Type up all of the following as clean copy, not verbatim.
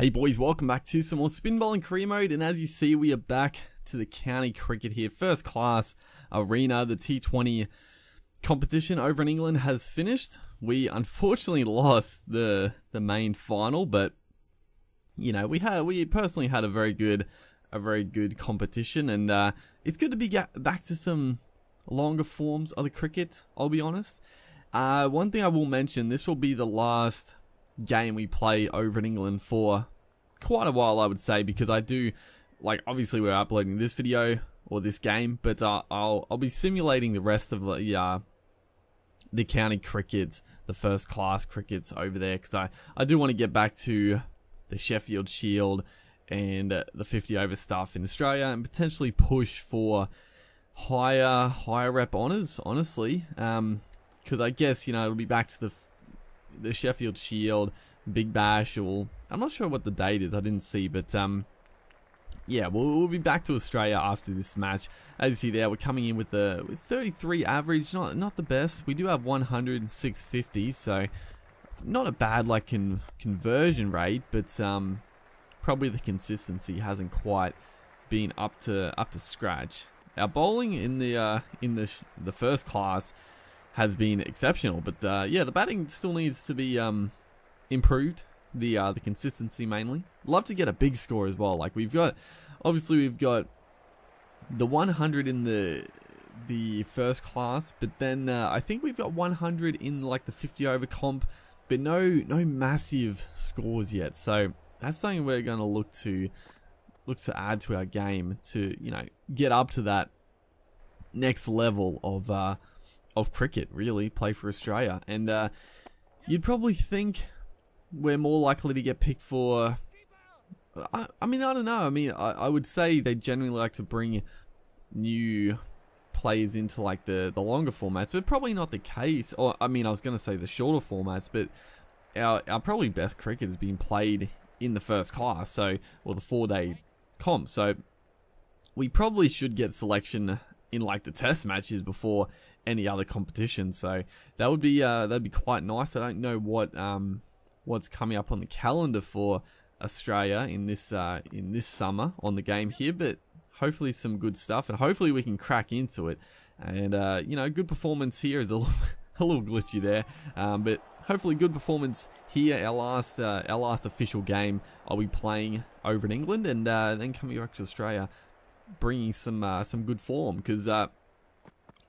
Hey boys, welcome back to some more spin bowling career mode, and as you see we are back to the county cricket here. First class arena, the T20 competition over in England has finished. We unfortunately lost the main final, but you know, we personally had a very good competition, and it's good to be back to some longer forms of the cricket, I'll be honest. One thing I will mention, this will be the last game we play over in England for quite a while, I would say, because I do, like, obviously we're uploading this video or this game, but I'll be simulating the rest of the county cricket, the first class crickets over there, because I do want to get back to the Sheffield Shield and the 50 over stuff in Australia, and potentially push for higher rep honours, honestly, because I guess, you know, it'll be back to the Sheffield Shield, Big Bash, or I'm not sure what the date is, I didn't see, but yeah, we'll be back to Australia after this match. As you see there, we're coming in with 33 average, not the best. We do have 100 and 650, so not a bad like conversion rate, but probably the consistency hasn't quite been up to scratch. Our bowling in the first class has been exceptional, but yeah, the batting still needs to be improved. The consistency mainly. Love to get a big score as well. Like we've got the 100 in the first class, but then I think we've got 100 in like the 50 over comp, but no massive scores yet. So that's something we're going to look to add to our game to, you know, get up to that next level of cricket, really play for Australia. And you'd probably think we're more likely to get picked for, I mean, I don't know. I mean, I would say they generally like to bring new players into like the longer formats, but probably not the case. Or I mean, I was going to say the shorter formats, but our probably best cricket is being played in the first class, so, or the 4-day comp. So we probably should get selection in like the test matches before any other competition. So that would be that'd be quite nice. I don't know what's coming up on the calendar for Australia in this summer on the game here, but hopefully some good stuff, and hopefully we can crack into it. And you know, good performance here is a little glitchy there, but hopefully good performance here. Our last official game I'll be playing over in England, and then coming back to Australia, bringing some good form, because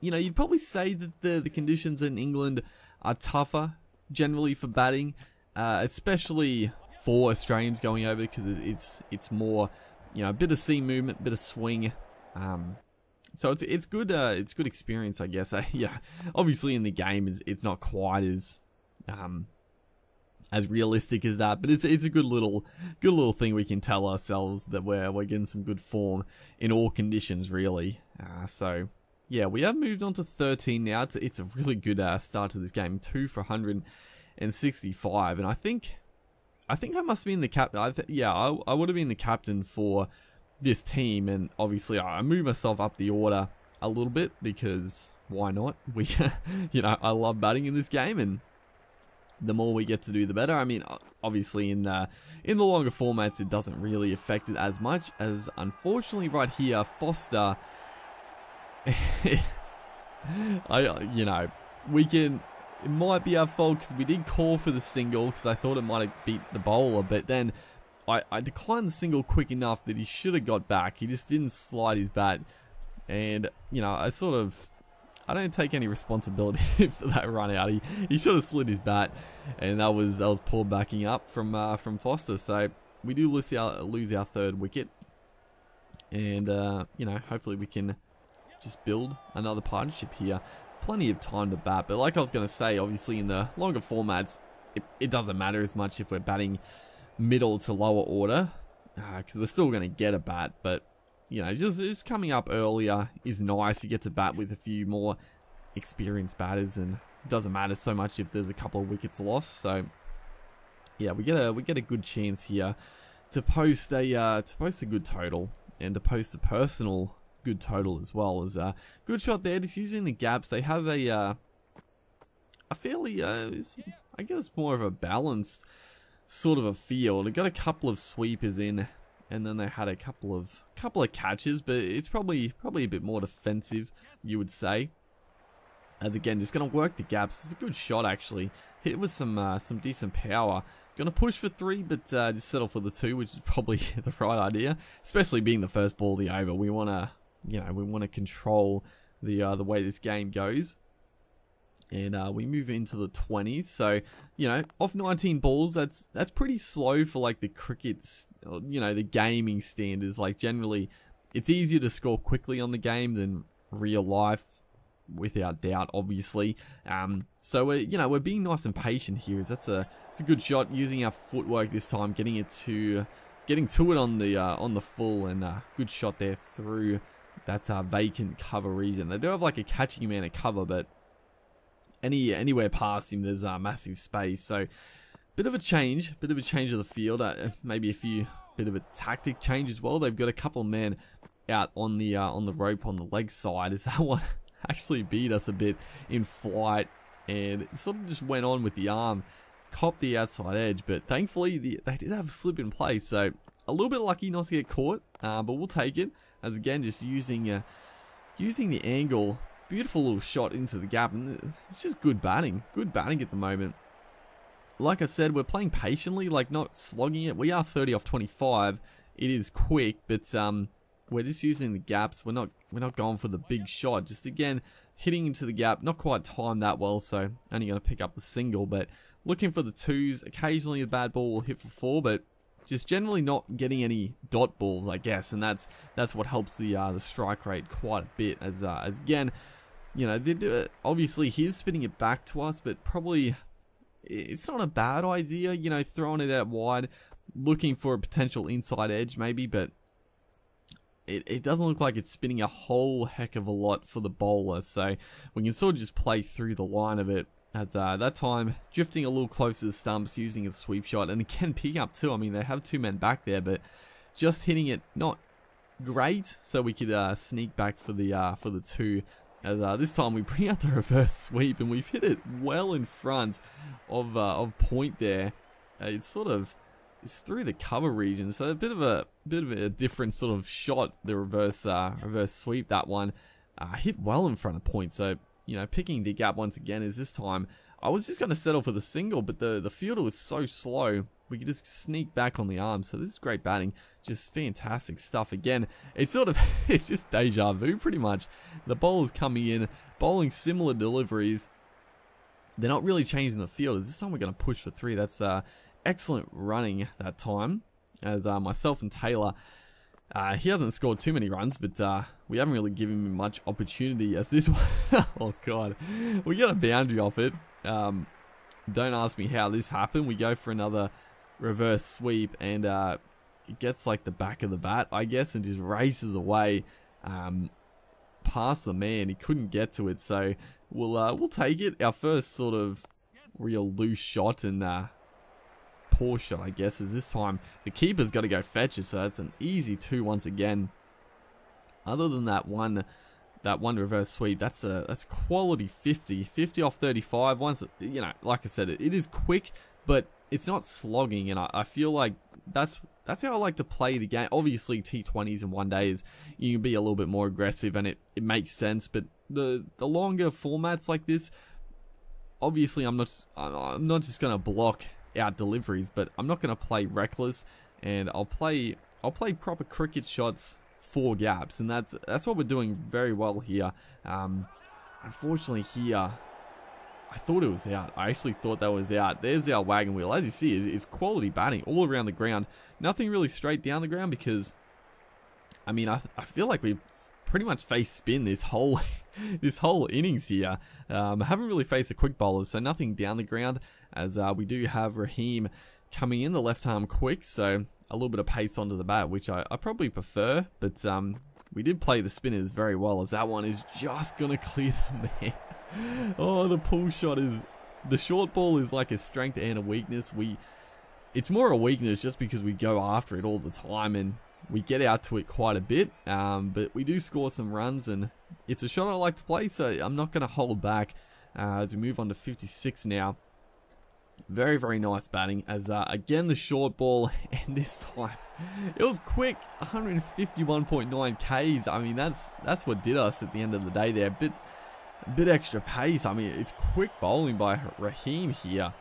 you know, you'd probably say that the conditions in England are tougher generally for batting, especially for Australians going over, because it's more, you know, a bit of seam movement, bit of swing, so it's good experience, I guess. Yeah, obviously in the game it's not quite as realistic as that, but it's a good little thing we can tell ourselves that we're getting some good form in all conditions, really. So yeah, we have moved on to 13 now. It's a really good start to this game. 2 for 165, and I think I must be in the captain. Yeah, I would have been the captain for this team, and obviously I moved myself up the order a little bit because why not? We, you know, I love batting in this game, and the more we get to do, the better. I mean, obviously in the longer formats, it doesn't really affect it as much, as unfortunately right here, Foster. You know, it might be our fault because we did call for the single, because I thought it might have beat the bowler, but then I declined the single quick enough that he should have got back. He just didn't slide his bat, and you know, I don't take any responsibility for that run out. He should have slid his bat, and that was poor backing up from Foster. So we do lose our third wicket, and you know, hopefully we can just build another partnership here. Plenty of time to bat, but like I was going to say, obviously in the longer formats, it doesn't matter as much if we're batting middle to lower order, because we're still going to get a bat. But you know, just coming up earlier is nice. You get to bat with a few more experienced batters, and it doesn't matter so much if there's a couple of wickets lost. So yeah, we get a good chance here to post a good total, and to post a personal good total as well. As a good shot there, just using the gaps. They have a fairly I guess more of a balanced sort of a field. It got a couple of sweepers in, and then they had a couple of catches, but it's probably a bit more defensive, you would say. As again, just going to work the gaps. It's a good shot actually. Hit with some decent power. Going to push for 3, but just settle for the 2, which is probably the right idea. Especially being the first ball of the over, we want to, we want to control the way this game goes. And we move into the 20s. So, off 19 balls, that's pretty slow for like the cricket's, the gaming standards. Like generally, it's easier to score quickly on the game than real life, without doubt, obviously. So we're being nice and patient here. It's a good shot, using our footwork this time, getting to it on the full, and good shot there through that vacant cover region. They do have like a catching amount of cover, but anywhere past him there's massive space. So bit of a change of the field. Maybe bit of a tactic change as well. They've got a couple of men out on the rope on the leg side, as that one actually beat us a bit in flight, and it sort of just went on with the arm, copped the outside edge, but thankfully they did have a slip in place, so a little bit lucky not to get caught, but we'll take it, as again, just using the angle. Beautiful little shot into the gap, and it's just good batting at the moment. Like I said, we're playing patiently, like not slogging it. We are 30 off 25. It is quick, but we're just using the gaps. We're not going for the big shot. Just again, hitting into the gap, not quite timed that well, so only going to pick up the single, but looking for the 2s. Occasionally the bad ball will hit for 4, but just generally not getting any dot balls, I guess, and that's what helps the strike rate quite a bit. As again, obviously he's spinning it back to us, but probably it's not a bad idea, throwing it out wide, looking for a potential inside edge maybe, but it doesn't look like it's spinning a whole heck of a lot for the bowler, so we can sort of just play through the line of it. As that time, drifting a little closer to the stumps, using a sweep shot, and again picking up 2. I mean, they have 2 men back there, but just hitting it not great, so we could sneak back for the 2. As this time we bring out the reverse sweep, and we've hit it well in front of point there. It's through the cover region, so a bit of a different sort of shot. The reverse sweep, that one hit well in front of point. So picking the gap once again, is this time I was just going to settle for the single, but the fielder was so slow we could just sneak back on the arm. So this is great batting, just fantastic stuff. Again, it's just deja vu pretty much. The bowlers coming in, bowling similar deliveries. They're not really changing the field. This time we're going to push for 3. That's excellent running that time, as myself and Taylor, he hasn't scored too many runs, but we haven't really given him much opportunity, as this one, oh god, we got a boundary off it. Don't ask me how this happened. We go for another reverse sweep, and it gets like the back of the bat, I guess, and just races away past the man. He couldn't get to it, so we'll take it. Our first sort of real loose shot, and poor shot, I guess, is this time the keeper's got to go fetch it, so that's an easy 2 once again. Other than that one reverse sweep, that's quality 50 off 35. Once, like I said, it is quick, but it's not slogging, and I feel like that's how I like to play the game. Obviously T20s and one days you can be a little bit more aggressive, and it makes sense, but the longer formats like this, obviously I'm not just gonna block out deliveries, but I'm not going to play reckless, and I'll play proper cricket shots for gaps, and that's what we're doing very well here. Unfortunately here, I thought it was out. I actually thought that was out. There's our wagon wheel. As you see, is quality batting all around the ground. Nothing really straight down the ground, because I mean, I feel like we've pretty much faced spin this whole innings here. Haven't really faced a quick bowler, so nothing down the ground, as we do have Raheem coming in, the left arm quick, so a little bit of pace onto the bat, which I probably prefer, but we did play the spinners very well, as that one is just gonna clear the man. Oh, the pull shot is, the short ball is like a strength and a weakness. It's more a weakness just because we go after it all the time, and we get out to it quite a bit, but we do score some runs, and it's a shot I like to play, so I'm not going to hold back as we move on to 56 now. Very, very nice batting as, again, the short ball, and this time, it was quick, 151.9 Ks. I mean, that's what did us at the end of the day there. A bit extra pace. I mean, it's quick bowling by Raheem here.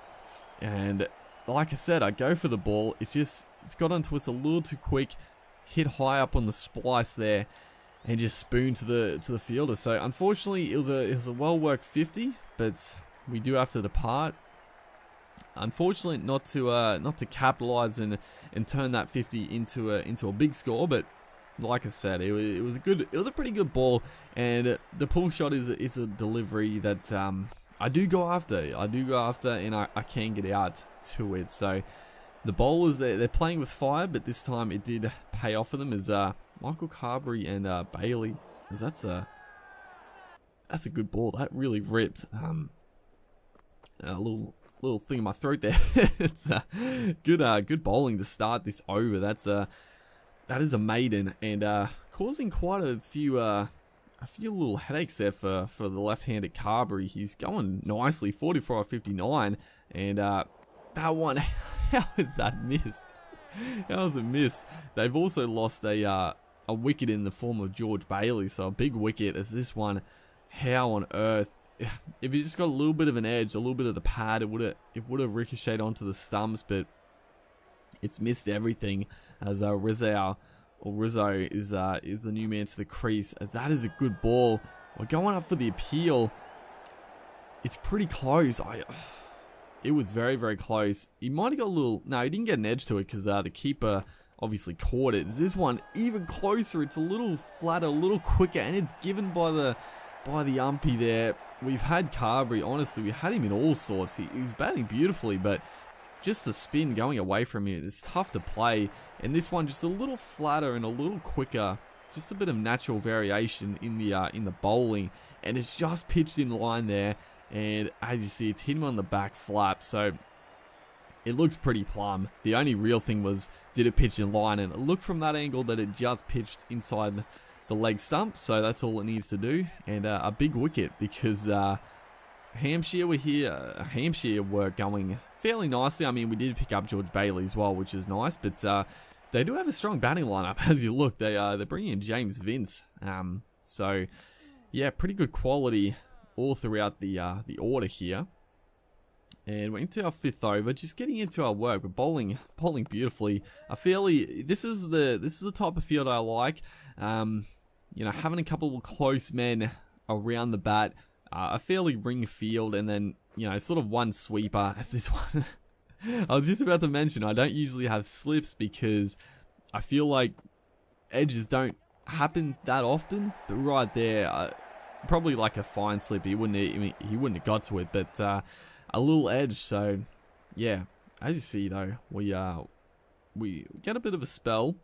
And like I said, I go for the ball. It's got onto us a little too quick, hit high up on the splice there, and just spoon to the fielder. So unfortunately, it was a well-worked 50, but we do have to depart. Unfortunately, not to capitalize and turn that 50 into a big score, but like I said, it was a pretty good ball, and the pull shot is a delivery that I do go after, and I can get out to it. So the bowlers, they're playing with fire, but this time it did pay off for them as Michael Carberry and Bailey, as that's a good ball. That really ripped. A little thing in my throat there. It's good bowling to start this over. That is a maiden, and causing quite a few little headaches there for the left-handed Carberry. He's going nicely, 44 of 59, and that one, how is that missed? How is it missed? They've also lost a wicket in the form of George Bailey, so a big wicket as this one. How on earth? If he just got a little bit of an edge, a little bit of the pad, it would have ricocheted onto the stumps, but it's missed everything. As Rizzo is the new man to the crease, as that is a good ball. We're going up for the appeal. It's pretty close. It was very, very close. He might have got a little. No, he didn't get an edge to it because the keeper obviously caught it. Is this one even closer? It's a little flatter, a little quicker, and it's given by the umpy there. We've had Carberry, honestly, we had him in all sorts. He was batting beautifully, but just the spin going away from him, it's tough to play. And this one just a little flatter and a little quicker. Just a bit of natural variation in the bowling, and it's just pitched in line there. And as you see, it's hit him on the back flap, so it looks pretty plumb. The only real thing was, did it pitch in line? And it looked from that angle that it just pitched inside the leg stump, so that's all it needs to do. And a big wicket, because Hampshire were going fairly nicely. I mean, we did pick up George Bailey as well, which is nice, but they do have a strong batting lineup. As you look, they're bringing in James Vince, so yeah, pretty good quality all throughout the order here. And we're into our 5th over, just getting into our work. We're bowling beautifully. This is the type of field I like. You know, having a couple of close men around the bat, a fairly ring field, and then, you know, sort of one sweeper as this one. I was just about to mention, I don't usually have slips because I feel like edges don't happen that often, but right there, probably like a fine slip, he wouldn't have got to it, but a little edge. So yeah, as you see though, we get a bit of a spell,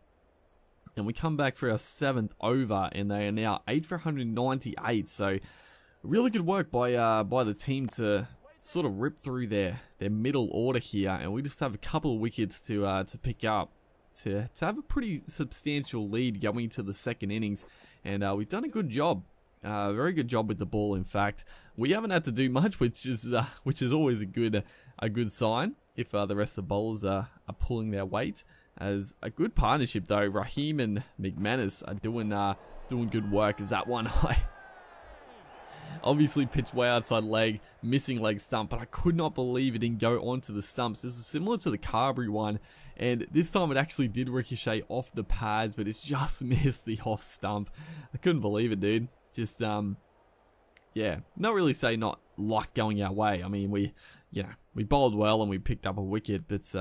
and we come back for our 7th over, and they are now 8 for 198. So really good work by the team to sort of rip through their middle order here, and we just have a couple of wickets to pick up to have a pretty substantial lead going into the 2nd innings, and we've done a good job. Very good job with the ball. In fact, we haven't had to do much, which is always a good sign if the rest of the bowlers are pulling their weight. As a good partnership though, Raheem and McManus are doing good work. As that one, I obviously pitched way outside leg, missing leg stump, but I could not believe it didn't go onto the stumps. This is similar to the Carberry one, and this time it actually did ricochet off the pads, but it's just missed the off stump. I couldn't believe it, dude. Just, yeah, not really say not luck going our way. I mean, we bowled well and we picked up a wicket, but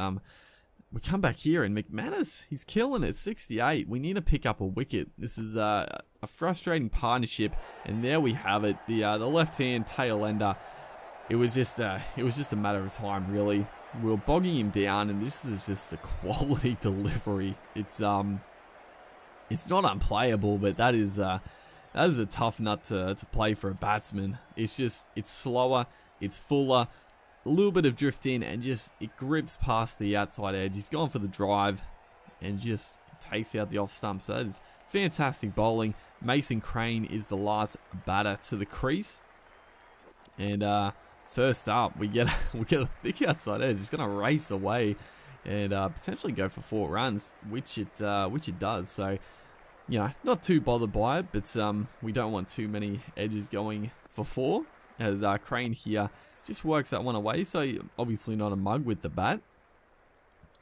we come back here and McManus, he's killing it, 68. We need to pick up a wicket. This is a frustrating partnership, and there we have it. The left-hand tail ender. It was just a matter of time, really. We were bogging him down, and this is just a quality delivery. It's not unplayable, but that is a tough nut to play for a batsman. It's slower, it's fuller, a little bit of drift in, and just it grips past the outside edge. He's gone for the drive and just takes out the off stump. So that is fantastic bowling. Mason Crane is the last batter to the crease, and first up, we get a thick outside edge. It's gonna race away and potentially go for 4 runs, which it does. So, you know, not too bothered by it, but we don't want too many edges going for 4, as Crane here just works that one away. So obviously not a mug with the bat.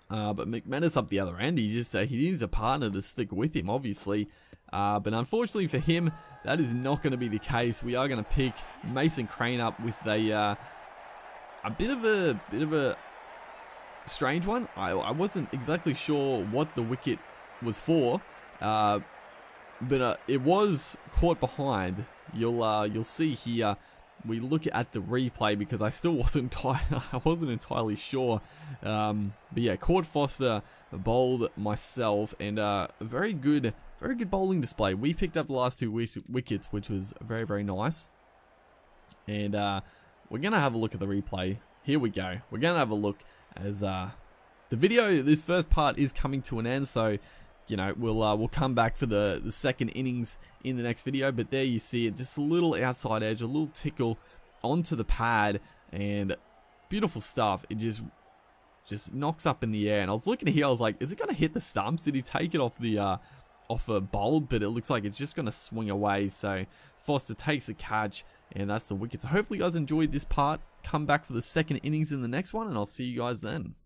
But McManus up the other end, he needs a partner to stick with him, obviously. But unfortunately for him, that is not going to be the case. We are going to pick Mason Crane up with a bit of a strange one. I wasn't exactly sure what the wicket was for, but it was caught behind. You'll see here. We look at the replay because I still wasn't entirely sure. But yeah, caught Foster, bowled myself, and a very good bowling display. We picked up the last 2 wickets, which was very, very nice. And we're gonna have a look at the replay. Here we go. We're gonna have a look as the video. This first part is coming to an end, so you know, we'll come back for the second innings in the next video. But there you see it, just a little outside edge, a little tickle onto the pad, and beautiful stuff. It just knocks up in the air. And I was looking here, I was like, is it gonna hit the stumps? Did he take it off the off a bowl? But it looks like it's just gonna swing away. So Foster takes a catch, and that's the wicket. So hopefully you guys enjoyed this part. Come back for the second innings in the next one, and I'll see you guys then.